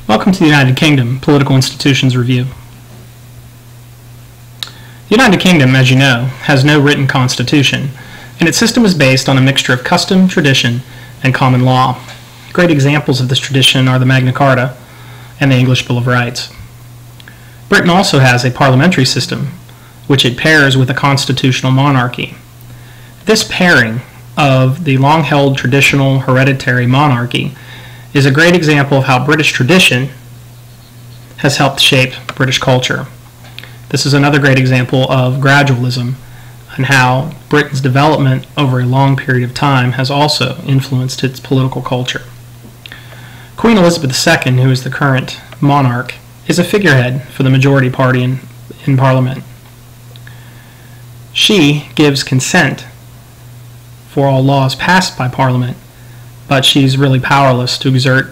Welcome to the United Kingdom Political Institutions Review. The United Kingdom, as you know, has no written constitution, and its system is based on a mixture of custom, tradition, and common law. Great examples of this tradition are the Magna Carta and the English Bill of Rights. Britain also has a parliamentary system, which it pairs with a constitutional monarchy. This pairing of the long-held traditional hereditary monarchy is a great example of how British tradition has helped shape British culture. This is another great example of gradualism and how Britain's development over a long period of time has also influenced its political culture. Queen Elizabeth II, who is the current monarch, is a figurehead for the majority party in Parliament. She gives consent for all laws passed by Parliament, but she's really powerless to exert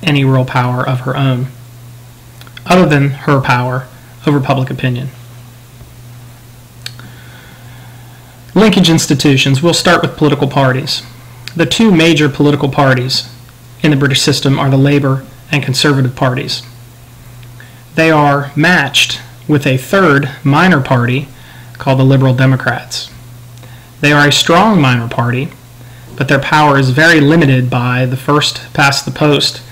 any real power of her own, other than her power over public opinion. Linkage institutions. We'll start with political parties. The two major political parties in the British system are the Labour and Conservative parties. They are matched with a third minor party called the Liberal Democrats. They are a strong minor party, but their power is very limited by the first-past-the-post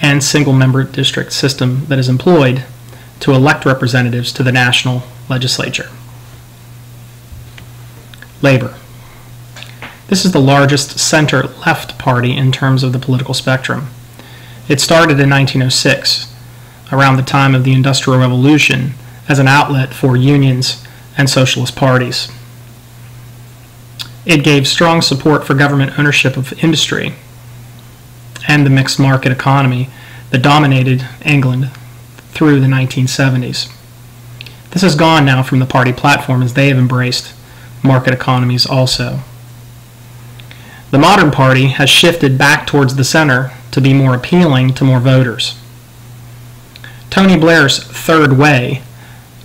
and single-member district system that is employed to elect representatives to the national legislature. Labour. This is the largest center-left party in terms of the political spectrum. It started in 1906, around the time of the Industrial Revolution, as an outlet for unions and socialist parties. It gave strong support for government ownership of industry and the mixed market economy that dominated England through the 1970s. This has gone now from the party platform as they have embraced market economies also. The modern party has shifted back towards the center to be more appealing to more voters. Tony Blair's Third Way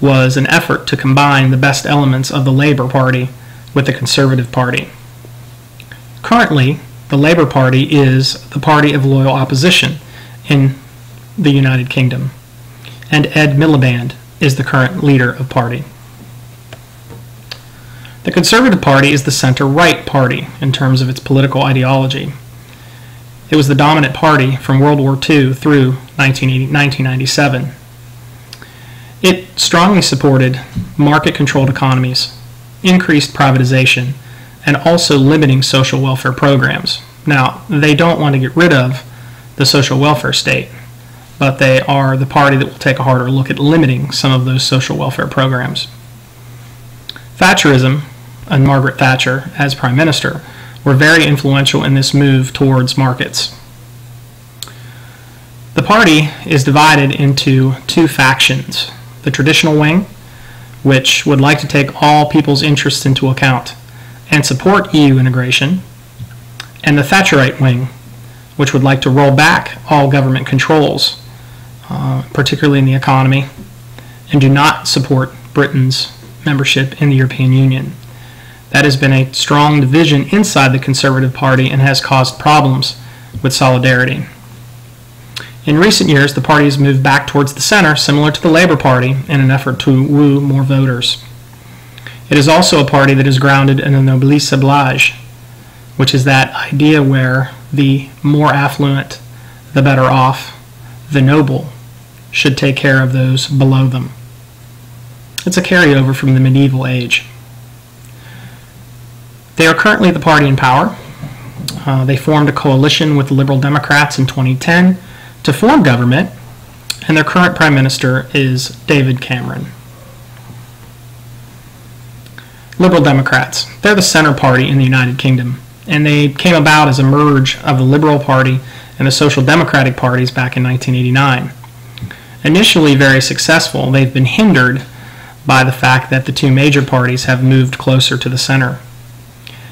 was an effort to combine the best elements of the Labour Party with the Conservative Party. Currently, the Labour Party is the party of loyal opposition in the United Kingdom, and Ed Miliband is the current leader of party. The Conservative Party is the center-right party in terms of its political ideology. It was the dominant party from World War II through 1997. It strongly supported market-controlled economies, increased privatization, and also limiting social welfare programs. Now, they don't want to get rid of the social welfare state, but they are the party that will take a harder look at limiting some of those social welfare programs. Thatcherism and Margaret Thatcher as Prime Minister were very influential in this move towards markets. The party is divided into two factions: the traditional wing, which would like to take all people's interests into account and support EU integration, and the Thatcherite wing, which would like to roll back all government controls, particularly in the economy, and do not support Britain's membership in the European Union. That has been a strong division inside the Conservative Party and has caused problems with solidarity. In recent years, the party has moved back towards the center, similar to the Labour Party, in an effort to woo more voters. It is also a party that is grounded in the noblesse oblige, which is that idea where the more affluent, the better off, the noble, should take care of those below them. It's a carryover from the medieval age. They are currently the party in power. They formed a coalition with the Liberal Democrats in 2010 to form government, and their current Prime Minister is David Cameron. Liberal Democrats. They're the center party in the United Kingdom, and they came about as a merge of the Liberal Party and the Social Democratic parties back in 1989. Initially very successful, they've been hindered by the fact that the two major parties have moved closer to the center.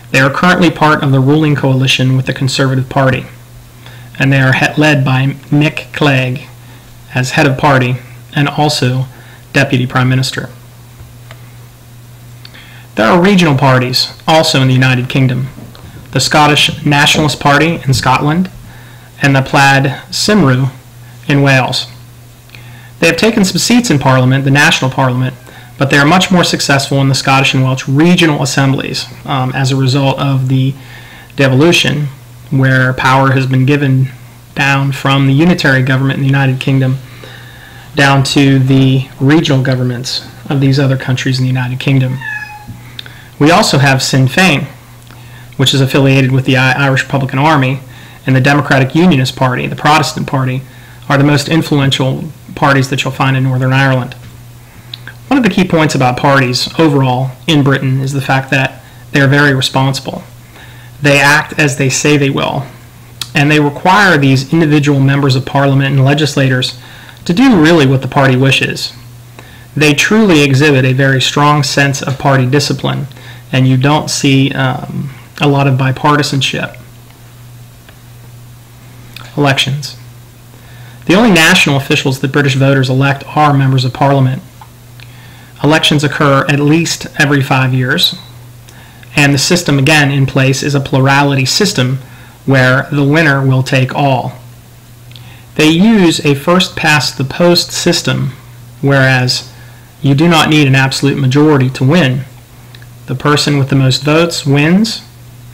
They are currently part of the ruling coalition with the Conservative Party, and they are led by Nick Clegg as head of party and also Deputy Prime Minister. There are regional parties also in the United Kingdom. The Scottish Nationalist Party in Scotland and the Plaid Cymru in Wales. They have taken some seats in Parliament, the national Parliament, but they are much more successful in the Scottish and Welsh regional assemblies as a result of the devolution, where power has been given down from the unitary government in the United Kingdom down to the regional governments of these other countries in the United Kingdom. We also have Sinn Féin, which is affiliated with the Irish Republican Army, and the Democratic Unionist Party, the Protestant Party, are the most influential parties that you'll find in Northern Ireland. One of the key points about parties overall in Britain is the fact that they are very responsible. They act as they say they will, and they require these individual members of Parliament and legislators to do really what the party wishes. They truly exhibit a very strong sense of party discipline, and you don't see a lot of bipartisanship. Elections. The only national officials that British voters elect are members of Parliament. Elections occur at least every 5 years, and the system again in place is a plurality system where the winner will take all. They use a first-past-the-post system, whereas you do not need an absolute majority to win. The person with the most votes wins.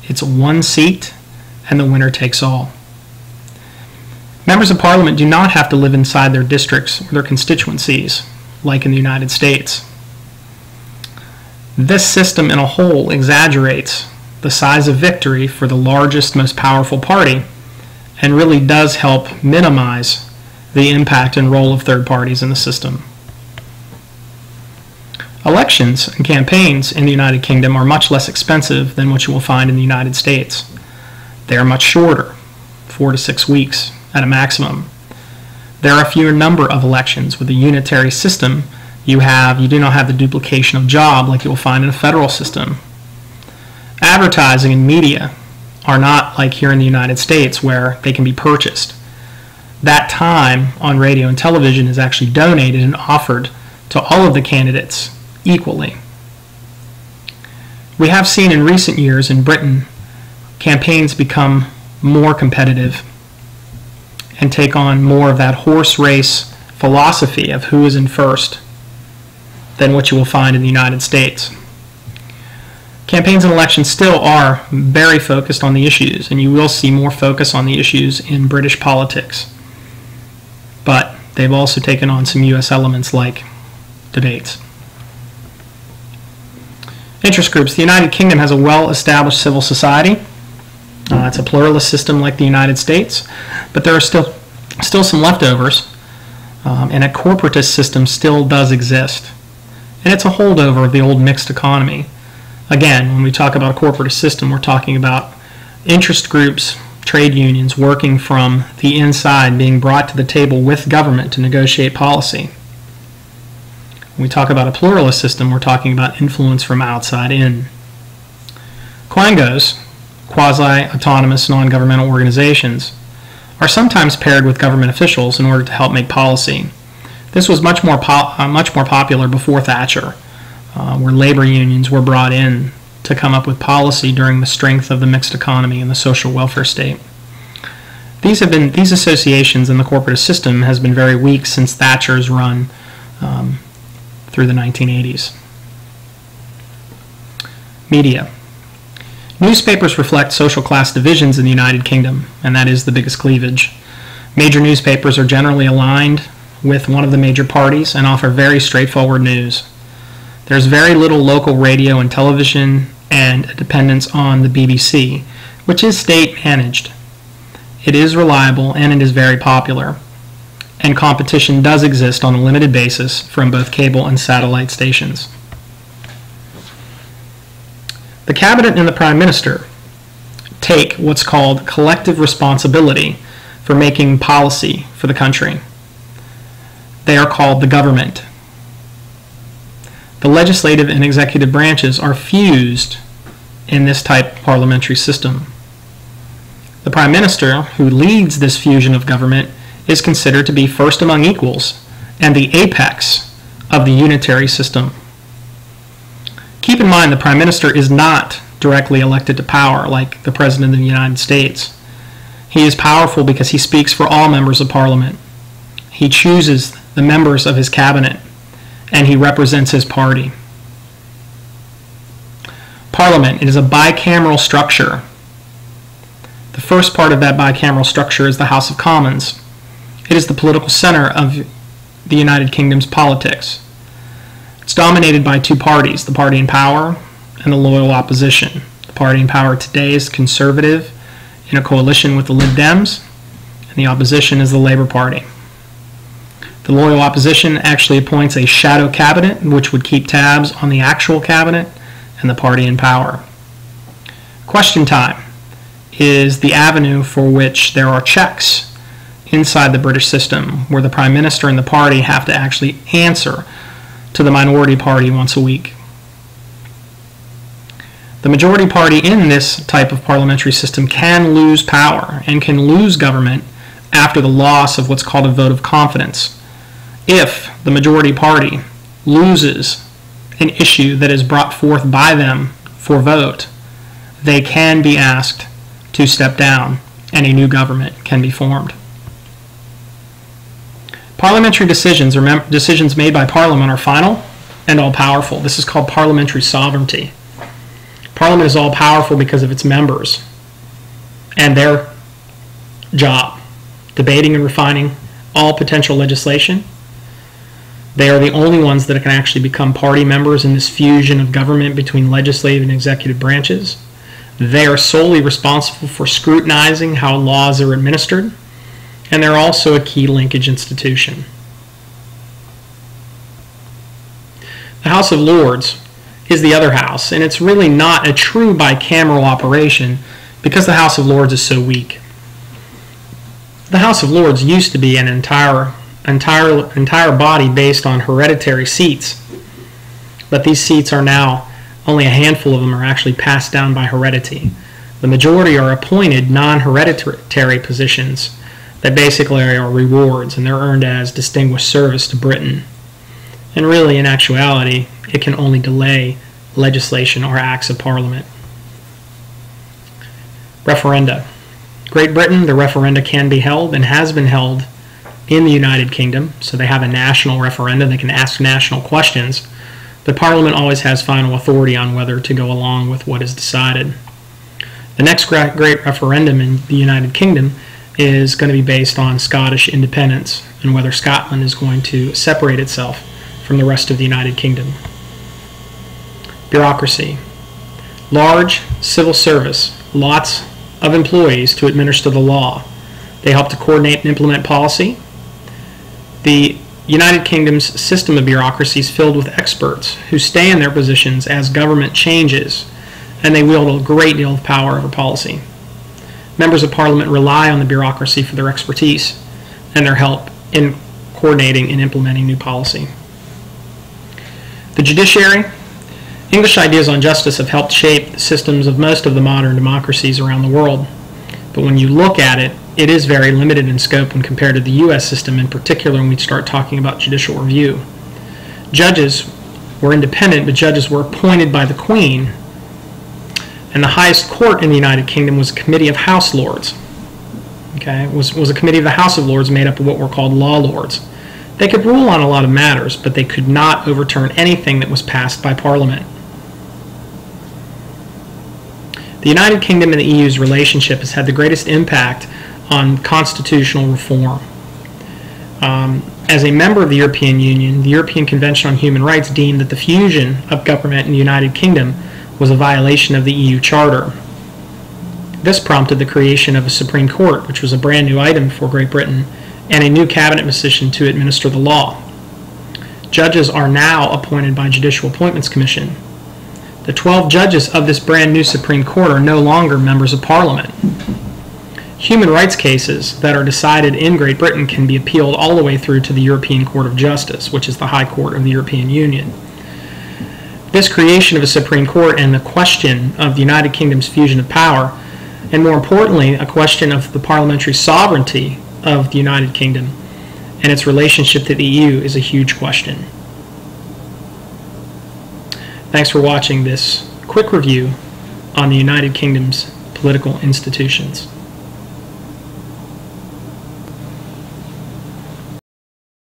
It's one seat, and the winner takes all. Members of Parliament do not have to live inside their districts or their constituencies, like in the United States. This system in a whole exaggerates the size of victory for the largest, most powerful party, and really does help minimize the impact and role of third parties in the system. Elections and campaigns in the United Kingdom are much less expensive than what you will find in the United States. They are much shorter, 4 to 6 weeks at a maximum. There are a fewer number of elections. With a unitary system, you do not have the duplication of job like you will find in a federal system. Advertising and media are not like here in the United States where they can be purchased. That time on radio and television is actually donated and offered to all of the candidates equally. We have seen in recent years in Britain campaigns become more competitive and take on more of that horse race philosophy of who is in first than what you will find in the United States. Campaigns and elections still are very focused on the issues, and you will see more focus on the issues in British politics. But they've also taken on some U.S. elements like debates. Interest groups. The United Kingdom has a well-established civil society. It's a pluralist system like the United States, but there are still some leftovers, and a corporatist system still does exist. And it's a holdover of the old mixed economy. Again, when we talk about a corporatist system, we're talking about interest groups, trade unions working from the inside, being brought to the table with government to negotiate policy. When we talk about a pluralist system, we're talking about influence from outside in. Quangos, quasi-autonomous non-governmental organizations, are sometimes paired with government officials in order to help make policy. This was much more popular before Thatcher, where labor unions were brought in to come up with policy during the strength of the mixed economy and the social welfare state. These associations in the corporatist system has been very weak since Thatcher's run through the 1980s. Media. Newspapers reflect social class divisions in the United Kingdom, and that is the biggest cleavage. Major newspapers are generally aligned with one of the major parties and offer very straightforward news. There's very little local radio and television and a dependence on the BBC, which is state-managed. It is reliable and it is very popular, and competition does exist on a limited basis from both cable and satellite stations. The Cabinet and the Prime Minister take what's called collective responsibility for making policy for the country. They are called the government. The legislative and executive branches are fused in this type of parliamentary system. The Prime Minister, who leads this fusion of government, is considered to be first among equals and the apex of the unitary system. Keep in mind the Prime Minister is not directly elected to power like the President of the United States. He is powerful because he speaks for all members of Parliament. He chooses the members of his cabinet, and he represents his party. Parliament, it is a bicameral structure. The first part of that bicameral structure is the House of Commons. It is the political center of the United Kingdom's politics. It's dominated by two parties, the party in power and the loyal opposition. The party in power today is Conservative in a coalition with the Lib Dems, and the opposition is the Labour Party. The loyal opposition actually appoints a shadow cabinet, which would keep tabs on the actual cabinet and the party in power. Question time is the avenue for which there are checks inside the British system, where the Prime Minister and the party have to actually answer to the minority party once a week. The majority party in this type of parliamentary system can lose power and can lose government after the loss of what's called a vote of confidence. If the majority party loses an issue that is brought forth by them for vote, they can be asked to step down and a new government can be formed. Parliamentary decisions, or decisions made by Parliament, are final and all-powerful. This is called parliamentary sovereignty. Parliament is all-powerful because of its members and their job, debating and refining all potential legislation. They are the only ones that can actually become party members in this fusion of government between legislative and executive branches. They are solely responsible for scrutinizing how laws are administered, and they're also a key linkage institution. The House of Lords is the other house, and it's really not a true bicameral operation because the House of Lords is so weak. The House of Lords used to be an entire body based on hereditary seats, but these seats are now, only a handful of them are actually passed down by heredity. The majority are appointed non-hereditary positions that basically are rewards, and they're earned as distinguished service to Britain. And really, in actuality, it can only delay legislation or acts of Parliament. Referenda. Great Britain, the referenda can be held and has been held in the United Kingdom, so they have a national referendum. They can ask national questions, but Parliament always has final authority on whether to go along with what is decided. The next great referendum in the United Kingdom is going to be based on Scottish independence and whether Scotland is going to separate itself from the rest of the United Kingdom. Bureaucracy. Large civil service, lots of employees to administer the law. They help to coordinate and implement policy. The United Kingdom's system of bureaucracy is filled with experts who stay in their positions as government changes, and they wield a great deal of power over policy. Members of Parliament rely on the bureaucracy for their expertise and their help in coordinating and implementing new policy. The judiciary. English ideas on justice have helped shape the systems of most of the modern democracies around the world. But when you look at it, it is very limited in scope when compared to the U.S. system, in particular when we start talking about judicial review. Judges were independent, but judges were appointed by the Queen. And the highest court in the United Kingdom was a committee of House Lords. Okay, it was a committee of the House of Lords made up of what were called law lords. They could rule on a lot of matters, but they could not overturn anything that was passed by Parliament. The United Kingdom and the EU's relationship has had the greatest impact on constitutional reform. As a member of the European Union, the European Convention on Human Rights deemed that the fusion of government in the United Kingdom was a violation of the EU Charter. This prompted the creation of a Supreme Court, which was a brand new item for Great Britain, and a new cabinet position to administer the law. Judges are now appointed by Judicial Appointments Commission. The 12 judges of this brand new Supreme Court are no longer members of Parliament. Human rights cases that are decided in Great Britain can be appealed all the way through to the European Court of Justice, which is the High Court of the European Union. This creation of a Supreme Court and the question of the United Kingdom's fusion of power, and more importantly, a question of the parliamentary sovereignty of the United Kingdom and its relationship to the EU, is a huge question. Thanks for watching this quick review on the United Kingdom's political institutions.